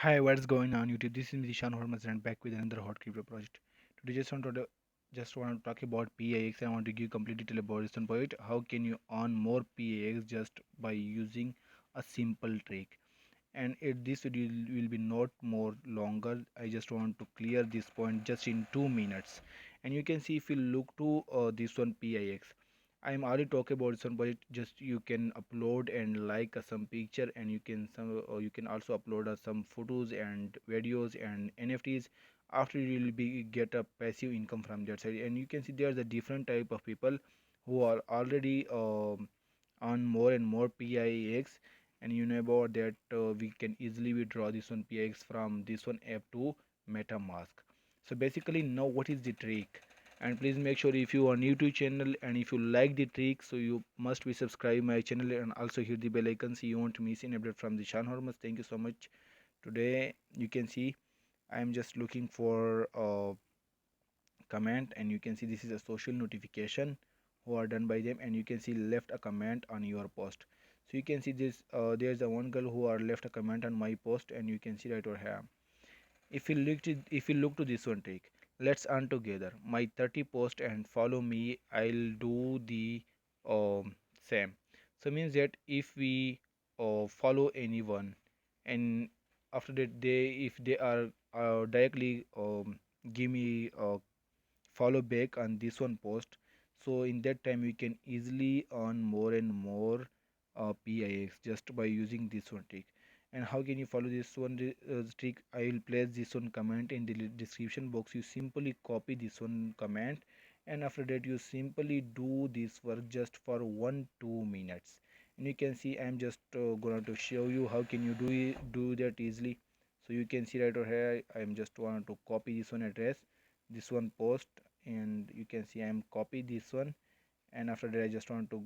Hi, what's going on YouTube? This is Zeeshan Hurmaz and back with another hot crypto project. Today just want to talk about PIX. I want to give complete detail about this one point. How can you earn more PIX just by using a simple trick? And this video will be not more longer. I just want to clear this point just in 2 minutes. And you can see if you look to this one PIX. I'm already talking about some but just you can upload and like some picture and you can also upload some photos and videos and NFTs. After you will be get a passive income from that side, and you can see there's a different type of people who are already on more and more PIX, and you know about that we can easily withdraw this one PIX from this one app to MetaMask. So basically now what is the trick? And please make sure if you are new to channel and if you like the trick, so you must be subscribe my channel and also hit the bell icon so you won't miss an update from the Shan Hormuz. Thank you so much. Today you can see I am just looking for a comment, and you can see this is a social notification who are done by them, and you can see left a comment on your post. So you can see this there's a one girl who are left a comment on my post, and you can see right over here. If you look to this one trick, let's earn together my 30 post and follow me. I'll do the same. So means that if we follow anyone, and after that they if they are directly give me follow back on this one post, so in that time we can easily earn more and more PIX just by using this one trick. And how can you follow this one trick? I will place this one comment in the description box. You simply copy this one comment, and after that you simply do this work just for 1-2 minutes. And you can see I'm just going to show you how can you do that easily. So you can see right over here I'm just want to copy this one address, this one post, and you can see I'm copy this one, and after that I just want to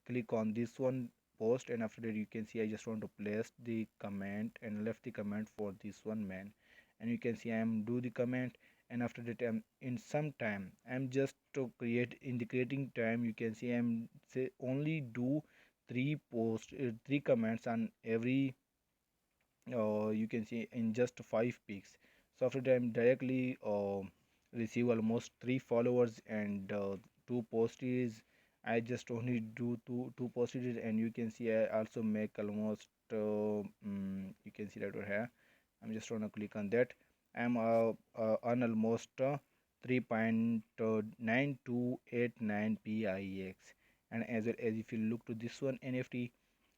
click on this one post, and after that you can see I just want to place the comment and left the comment for this one man, and you can see I'm do the comment, and after that I'm in some time I'm just to create in the creating time. You can see I'm say only do three comments on every you can see in just 5 pics. So after that I'm directly receive almost 3 followers and 2 posts. I just only do two posts, and you can see I also make almost you can see right over here. I'm just gonna click on that. I'm on almost 3.9289 PIX, and as well as if you look to this one NFT,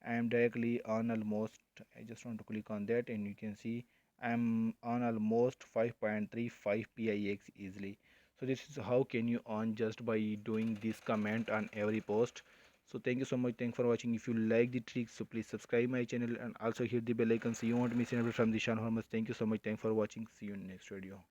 I am directly on almost, I just want to click on that, and you can see I'm on almost 5.35 PIX easily. So this is how can you earn just by doing this comment on every post. So thank you so much. Thanks for watching. If you like the trick, so please subscribe my channel and also hit the bell icon so you won't miss anything from the Shan Hormuz. Thank you so much. Thanks for watching. See you in next video.